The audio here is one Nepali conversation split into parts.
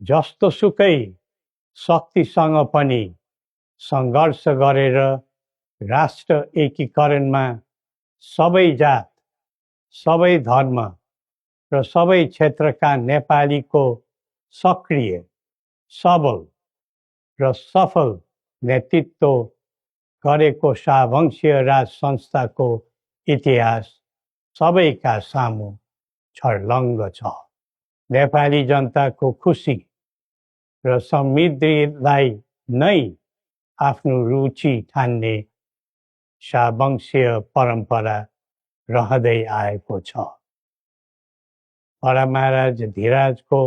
जस्तोसुकै शक्तिसँग पनि सङ्घर्ष गरेर राष्ट्र एकीकरणमा सबै जात, सबै धर्म र सबै क्षेत्रका नेपालीको सक्रिय, सबल र सफल नेतृत्व गरेको शाहवंशीय राज संस्थाको इतिहास सबैका सामु छर्लङ्ग छ। नेपाली जनताको खुसी र समृद्धिलाई नै आफ्नो रुचि ठान्ने शाहवंशीय परम्परा रहँदै आएको छ। महाराज धीराजको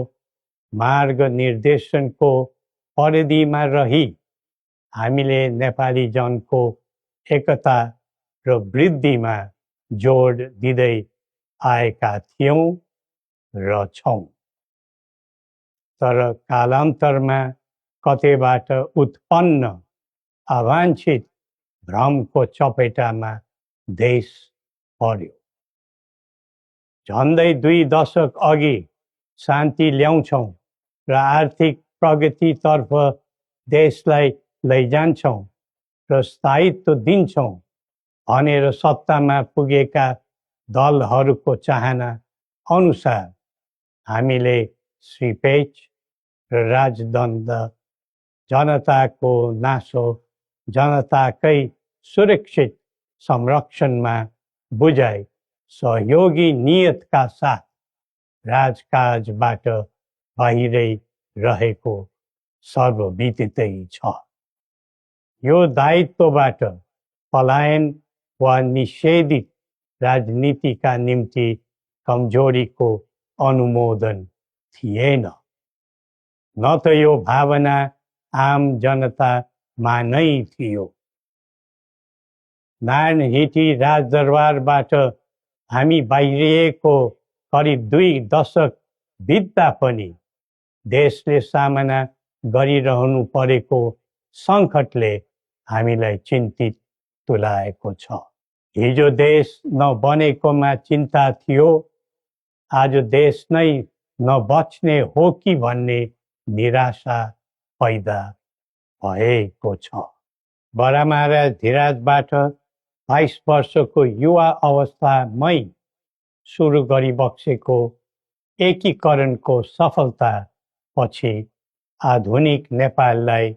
मार्ग निर्देशनको परिधिमा रही हामीले नेपाली जनको एकता र वृद्धिमा जोड दिँदै आएका थियौं र छौं। तर कालान्तरमा कतैबाट उत्पन्न अवाञ्छित भ्रमको चपेटामा देश पर्यो। झन्डै 2 दशक अघि शान्ति ल्याउँछौं र आर्थिक प्रगतितर्फ देशलाई लैजान्छौं र स्थायित्व दिन्छौं भनेर सत्तामा पुगेका दलहरूको चाहना अनुसार हामीले श्री पेच र राजदण्ड, जनताको नासो, जनताकै सुरक्षित संरक्षणमा बुझाइ सहयोगी नियतका साथ राजकाजबाट बाहिरै रहेको सर्वविदितै छ। यो दायित्वबाट पलायन वा निषेधित राजनीतिका निम्ति कमजोरीको अनुमोदन थिएन, न त यो भावना आम जनतामा नै थियो। नारायणहिटी राजदरबारबाट हामी बाहिरिएको करिब 2 दशक बित्दा पनि देशले सामना गरिरहनु परेको सङ्कटले हामीलाई चिन्तित तुल्याएको छ। हिजो देश नबनेकोमा चिन्ता थियो, आज देश नै नबच्ने हो कि भन्ने निराशा पैदा भएको छ। महाराज धीराजबाट 22 वर्षको युवा अवस्थामै सुरु गरिबक्सेको एकीकरणको सफलता पछि आधुनिक नेपाललाई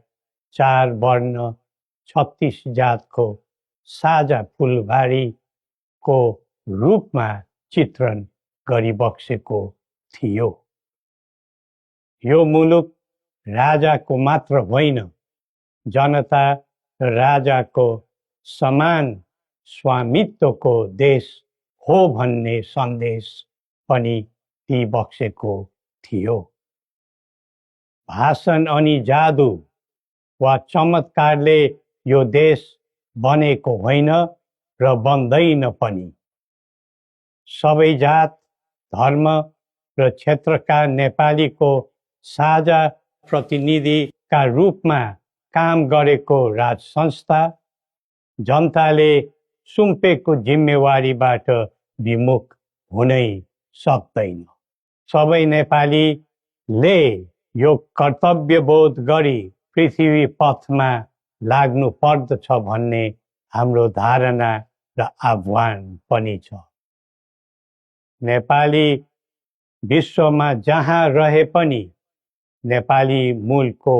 4 वर्ण 36 जातको साझा फुलबारीको रूपमा चित्रण गरिबक्सेको थियो। यो मुलुक राजाको मात्र होइन, जनता र राजाको समान स्वामित्वको देश हो भन्ने सन्देश पनि दिइबक्सेको थियो। भाषण अनि जादु वा चमत्कारले यो देश बनेको होइन र बन्दैन पनि। सबै जात, धर्म र क्षेत्रका नेपालीको साझा प्रतिनिधिका रूपमा काम गरेको राज संस्था जनताले सुम्पेको जिम्मेवारीबाट विमुख हुनै सक्दैन। सबै नेपालीले यो कर्तव्यबोध गरी पृथ्वी पथमा लाग्नु पर्दछ भन्ने हाम्रो धारणा र आह्वान पनि छ। नेपाली विश्वमा जहाँ रहे पनि नेपाली मूलको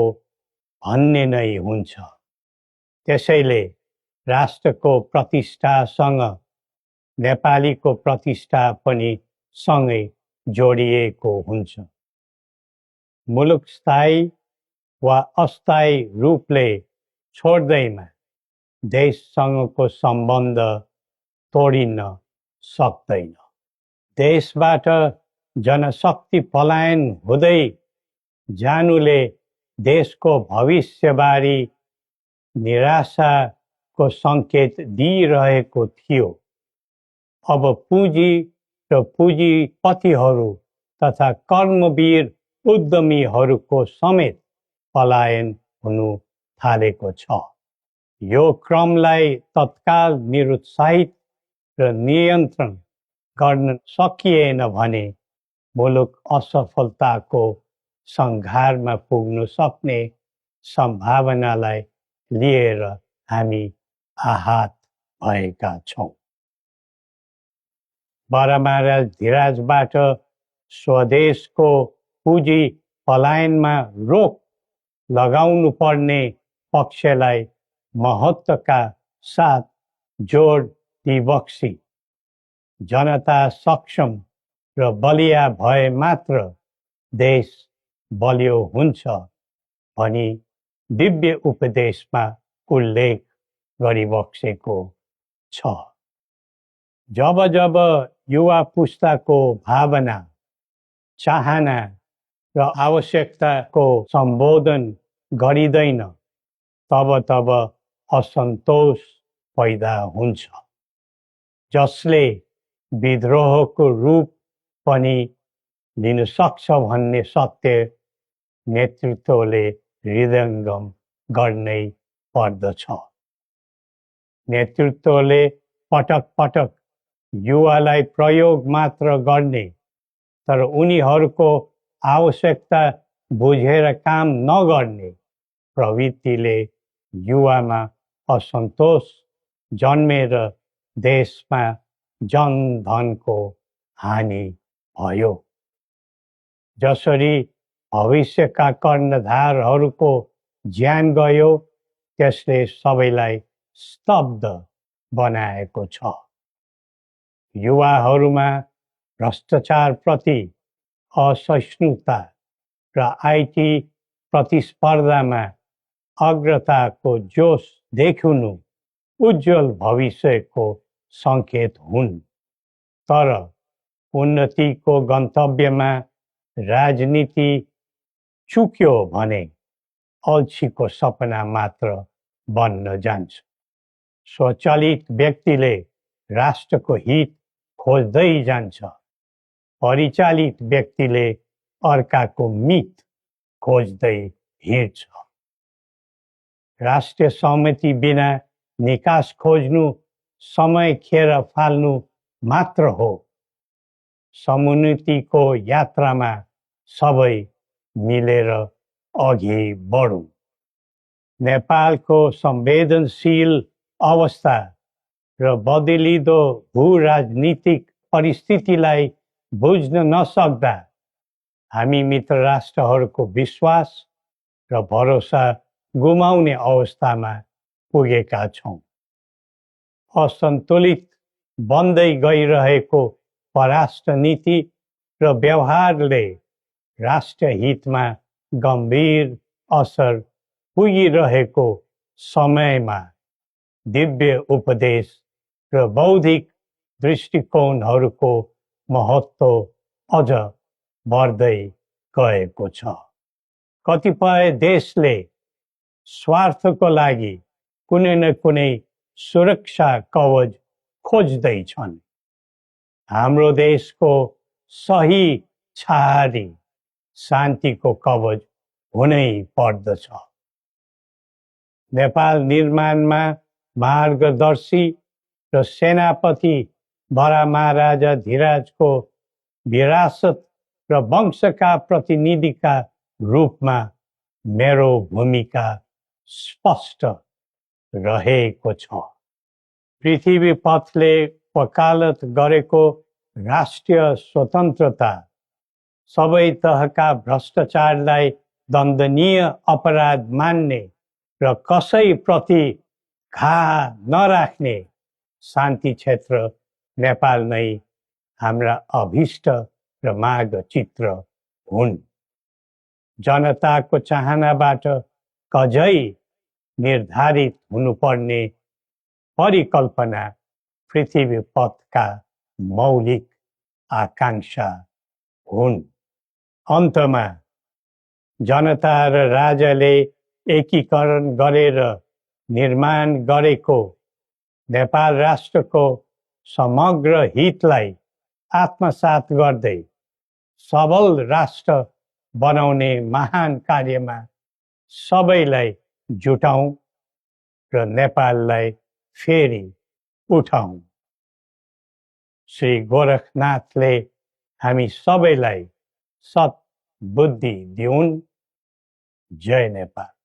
भन्ने नै हुन्छ। त्यसैले राष्ट्रको प्रतिष्ठासँग नेपालीको प्रतिष्ठा पनि सँगै जोडिएको हुन्छ। मुलुक स्थायी वा अस्थायी रूपले छोड्दैमा देशसँगको सम्बन्ध तोडिन सक्दैन। देशबाट जनशक्ति पलायन हुँदै जानुले देशको भविष्यबारे निराशाको सङ्केत दिइरहेको थियो। अब पुँजी र पुँजीपतिहरू तथा कर्मवीर उद्यमीहरूको समेत पलायन हुनु थालेको छ। यो क्रमलाई तत्काल निरुत्साहित र नियन्त्रण गर्न सकिएन भने मुलुक असफलताको संघारमा पुग्न सक्ने सम्भावनालाई लिएर हामी आहत भएका छौँ। बडा महाराज धीराजबाट स्वदेशको पुँजी पलायनमा रोक लगाउनु पर्ने पक्षलाई महत्त्वका साथ जोड दिबक्सी जनता सक्षम र बलिया भए मात्र देश बलियो हुन्छ भनी दिव्य उपदेशमा उल्लेख गरिबक्सेको छ। जब जब युवा पुस्ताको भावना, चाहना र आवश्यकताको सम्बोधन गरिँदैन तब तब असन्तोष पैदा हुन्छ, जसले विद्रोहको रूप पनि लिन सक्छ भन्ने सत्य नेतृत्वले हृदयङ्गम गर्नै पर्दछ। नेतृत्वले पटक पटक युवालाई प्रयोग मात्र गर्ने तर उनीहरूको आवश्यकता बुझेर काम नगर्ने प्रवृत्तिले युवामा असन्तोष जन्मेर देशमा जनधनको हानि भयो। जसरी भविष्यका कर्णधारहरूको ज्यान गयो त्यसले सबैलाई स्तब्ध बनाएको छ। युवाहरूमा भ्रष्टाचारप्रति असहिष्णुता र आइटी प्रतिस्पर्धामा अग्रताको जोश देखिनु उज्जवल भविष्यको सङ्केत हुन्। तर उन्नतिको गन्तव्यमा राजनीति चुक्यो भने अल्छीको सपना मात्र बन्न जान्छ। स्वचालित व्यक्तिले राष्ट्रको हित खोज्दै जान्छ, परिचालित व्यक्तिले अर्काको मित खोज्दै हिँड्छ। राष्ट्रिय सहमति बिना निकास खोज्नु समय खेर फाल्नु मात्र हो। समुन्नतिको यात्रामा सबै मिलेर अघि बढौँ। नेपालको संवेदनशील अवस्था र बदलिँदो भू-राजनीतिक परिस्थितिलाई बुझ्न नसक्दा हामी मित्र राष्ट्रहरूको विश्वास र भरोसा गुमाउने अवस्थामा पुगेका छौँ। असन्तुलित बन्दै गइरहेको परराष्ट्र नीति र व्यवहारले राष्ट्रिय हितमा गम्भीर असर पुगिरहेको समयमा दिव्य उपदेश र बौद्धिक दृष्टिकोणहरूको महत्त्व अझ बढ्दै गएको छ। कतिपय देशले स्वार्थको लागि कुनै न कुनै सुरक्षा कवच खोज्दैछन्। हाम्रो देशको सही छहारी शान्तिको कवच हुनै पर्दछ। नेपाल निर्माणमा मार्गदर्शी र सेनापति बडा महाराजा धीराजको विरासत र वंशका प्रतिनिधिका रूपमा मेरो भूमिका स्पष्ट रहेको छ। पृथ्वी पथले वकालत गरेको राष्ट्रिय स्वतन्त्रता, सबै तहका भ्रष्टाचारलाई दण्डनीय अपराध मान्ने र कसैप्रति घाहा नराख्ने शान्ति क्षेत्र नेपाल नै हाम्रा अभिष्ट र मार्गचित्र हुन्। जनताको चाहनाबाट कझै निर्धारित हुनुपर्ने परिकल्पना पृथ्वी पथका मौलिक आकांक्षा हुन्। अन्तमा जनता र राजाले एकीकरण गरेर निर्माण गरेको नेपाल राष्ट्रको समग्र हितलाई आत्मसात गर्दै सबल राष्ट्र बनाउने महान कार्यमा सबैलाई जुटाउँ र नेपाललाई फेरि उठाउँ। श्री गोरखनाथले हामी सबैलाई सत् बुद्धि दिउन्। जय नेपाल।